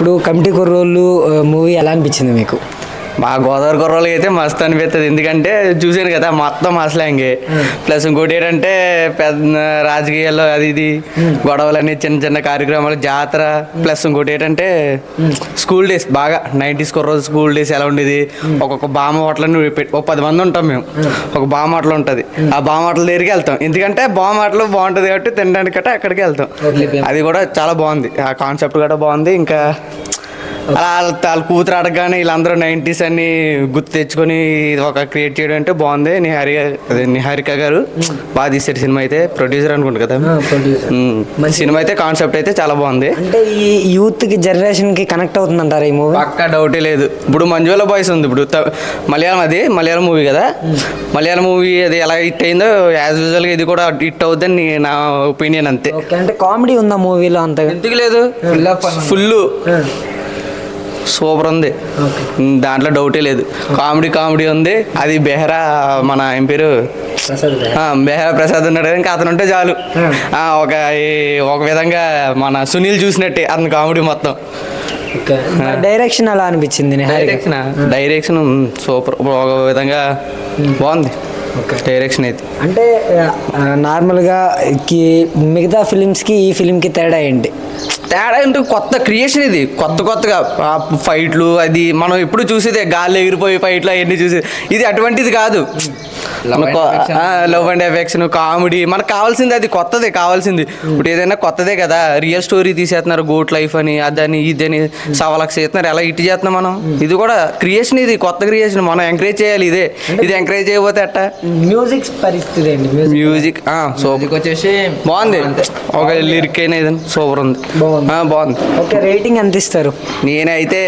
ఇప్పుడు కమిటీ కుర్రోళ్ళు మూవీ ఎలా అనిపించింది మీకు? మా గోదావరి కుర్రోళ్ళకి అయితే మస్తు అనిపిస్తుంది. ఎందుకంటే చూశాను కదా మొత్తం అసలాంగే. ప్లస్ ఇంకోటి ఏంటంటే పెద్ద రాజకీయాల్లో అది ఇది గొడవలని చిన్న చిన్న కార్యక్రమాలు జాతర. ప్లస్ ఇంకోటి ఏంటంటే స్కూల్ డేస్ బాగా 90s కుర్రోజు స్కూల్ డేస్ ఎలా ఉండేది. ఒక్కొక్క బామ్మ హోటలని ఒక 10 మంది ఉంటాం మేము. ఒక బామ్మ హోటల్ ఉంటుంది. ఆ బామ్మ హోటల్ దగ్గరికి వెళ్తాం. ఎందుకంటే బామ్మ హోటల్ బాగుంటుంది కాబట్టి తినడానికి గట్రా అక్కడికి వెళ్తాం. అది కూడా చాలా బాగుంది. ఆ కాన్సెప్ట్ కూడా బాగుంది. ఇంకా వాళ్ళ కూతురు అడగగానే వీళ్ళందరూ 90s అని గుర్తు తెచ్చుకొని ఒక క్రియేట్ చేయడం అంటే బాగుంది. నిహారిక గారు బాగా తీసారు సినిమా. అయితే ప్రొడ్యూసర్ అనుకుంటు కదా సినిమా. అయితే కాన్సెప్ట్ అయితే చాలా బాగుంది. అంటే ఈ యూత్ కి జనరేషన్ కి కనెక్ట్ అవుతుంది అంటారా ఈ మూవీ? పక్కా డౌటే లేదు. ఇప్పుడు మంజుల బాయ్స్ ఉంది. ఇప్పుడు మలయాళం మూవీ కదా. మలయాళం మూవీ అది ఎలా హిట్ అయిందో యాజ్ యూజువల్ గా ఇది కూడా హిట్ అవుద్దని నా ఒపీనియన్ అంతే. అంటే కామెడీ ఉందా మూవీలో? అంతగా ఎందుకు లేదు, ఫుల్ సూపర్ ఉంది. దాంట్లో డౌటే లేదు. కామెడీ ఉంది. అది బెహ్రా మన ఏం పేరు బెహ్రా ప్రసాద్ ఉన్నాడు కదా. ఇంకా అతను ఉంటే చాలు. ఒక విధంగా మన సునీల్ చూసినట్టే అతని కామెడీ మొత్తం. డైరెక్షన్ ఎలా అనిపించింది? Direction super. ఒక విధంగా బాగుంది డైరెక్షన్ అయితే. అంటే నార్మల్గా మిగతా ఫిలిమ్స్కి ఈ ఫిలింకి తేడా ఏంటి? తేడా అంటే కొత్త క్రియేషన్. ఇది కొత్తగా ఫైట్లు అది మనం ఎప్పుడు చూసేదే. గాల్లో ఎగిరిపోయి ఫైట్లు అవన్నీ చూసేది. ఇది అటువంటిది కాదు. లవ్ అండ్ ఎఫెక్షన్ కామెడీ మనకు కావాల్సింది. అది కొత్తదే కావాల్సింది. ఇప్పుడు ఏదైనా కొత్తదే కదా. రియల్ స్టోరీ తీసేస్తున్నారు. గోట్ లైఫ్ అని అదని ఇదని సవాలక్ష చేస్తున్నారు. ఎలా ఇటు చేస్తున్నాం మనం. ఇది కూడా క్రియేషన్. ఇది కొత్త క్రియేషన్. మనం ఎంకరేజ్ చేయాలి. ఇది ఎంకరేజ్ చేయకపోతే అట్ట. మ్యూజిక్ పరిస్థితి మ్యూజిక్ సూపర్ వచ్చేసి బాగుంది. ఒక లిరిక్ అయినా ఏదైనా సూపర్ ఉంది. బాగుంది. ఓకే, రేటింగ్ ఎంత ఇస్తారు? నేనైతే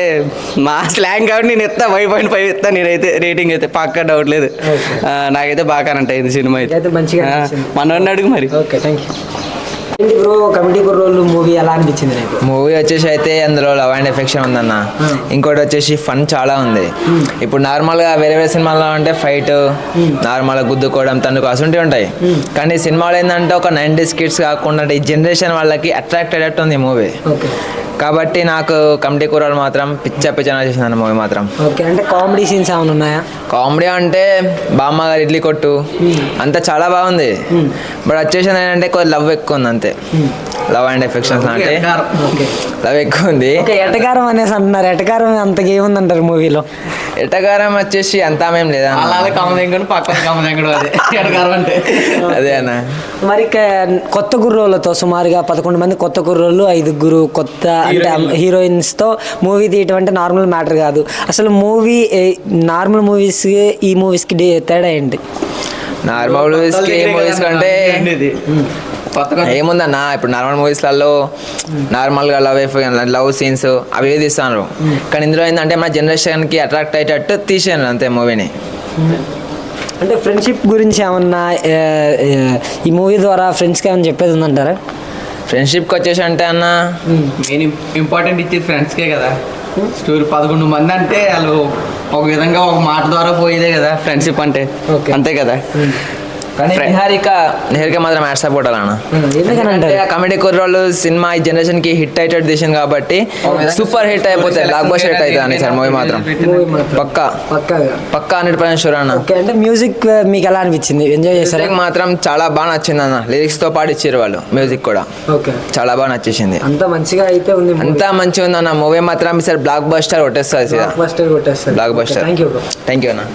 మా స్లాంగ్ కాబట్టి నేను ఇస్తా 5.5 ఇస్తా. నేనైతే రేటింగ్ అయితే పక్కా డౌట్ లేదు. నాకైతే బాగా కనెక్ట్ అయింది సినిమా అయితే మంచిగా. మనోడిని అడుగు మరి. Okay, thank you. Bro, committee కుర్రోళ్ళు మూవీ ఎలా అనిపించింది నీకు? మూవీ వచ్చేసి అయితే అందులో లవ్ అండ్ ఎఫెక్షన్ ఉందన్న. ఇంకోటి వచ్చేసి ఫన్ చాలా ఉంది. ఇప్పుడు నార్మల్గా వేరే సినిమాల్లో అంటే ఫైట్ నార్మల్గా గుద్దుకోవడం తనుకు అసంటివి ఉంటాయి. కానీ సినిమాలో ఏంటంటే ఒక 90s కిడ్స్ కాకుండా ఈ జనరేషన్ వాళ్ళకి అట్రాక్ట్ అయ్యేటట్టు ఉంది ఈ మూవీ. కాబట్టి నాకు కమిటీ కుర్రోళ్ళు మాత్రం పిచ్చ చేసింది మూవీ మాత్రం. ఓకే, అంటే కామెడీ సీన్స్ ఏమైనా ఉన్నాయా? కామెడీ అంటే బామ్మ గారు ఇడ్లీ కొట్టు అంతా చాలా బాగుంది. బట్ వచ్చేసింది ఏంటంటే కొంచెం లవ్ ఎక్కువ ఉంది అంతే. లవ్ అండ్ ఎఫెక్షన్స్ అంటే లవ్ ఎక్కువ ఉంది. ఎటకారం అనేసి అంటున్నారు. ఎటకారం అంతగా ఏముందంటారు మూవీలో? ఎటకారం వచ్చేసి అంతా ఏం లేదా. అదే అన్న. మరి కొత్త కుర్రోళ్ళతో సుమారుగా 11 మంది కొత్త కుర్రోళ్ళు, 5 కొత్త అంటే హీరోయిన్స్ తో మూవీ తీయటం అంటే నార్మల్ మ్యాటర్ కాదు. అసలు మూవీ నార్మల్ మూవీస్ ఈ మూవీస్ కి తేడా ఏంటి? నార్మల్ మూవీస్ కి మూవీస్ కంటే ఏముందన్న, ఇప్పుడు నార్మల్ మూవీస్లలో నార్మల్గా లవ్ సీన్స్ అవి తీస్తాను. కానీ ఇందులో ఏంటంటే మన జనరేషన్కి అట్రాక్ట్ అయ్యేటట్టు తీసాను అంతే మూవీని. అంటే ఫ్రెండ్షిప్ గురించి ఏమన్నా ఈ మూవీ ద్వారా ఫ్రెండ్స్కి ఏమన్నా చెప్పేది ఉందంటారా? ఫ్రెండ్షిప్కి వచ్చేసి అంటే అన్న మెయిన్ ఇంపార్టెంట్ ఇచ్చేది ఫ్రెండ్స్కే కదా. స్టోరీ 11 మంది అంటే వాళ్ళు ఒక విధంగా ఒక మాట ద్వారా పోయేదే కదా ఫ్రెండ్షిప్ అంటే. అంతే కదా. కానీ నిహారిక మాత్రం యాడ్ సపోర్ట్ అలా కమిటీ కుర్రోళ్ళు సినిమా ఈ జనరేషన్ కి హిట్ అయ్యేటట్టు తీసింది కాబట్టి సూపర్ హిట్ అయిపోతాయి. బ్లాక్ బస్టర్ హిట్ అవుతుంది సార్ మూవీ మాత్రం పక్కా 100% షూర్ అన్న. అంటే మ్యూజిక్ మీకు ఎలా అనిపించింది? ఎంజాయ్ చేశారు? మాత్రం చాలా బాగా నచ్చింది అన్న. లిరిక్స్ తో పాటు ఇచ్చారు వాళ్ళు. మ్యూజిక్ కూడా చాలా బాగా నచ్చేసింది. అంతా మంచిగా అయితే ఉంది. అంతా మంచిగా ఉంది అన్న. మూవీ మాత్రం సార్ బ్లాక్ బస్టర్ కొట్టేస్తుంది. Block buster. థ్యాంక్ యూ అన్న.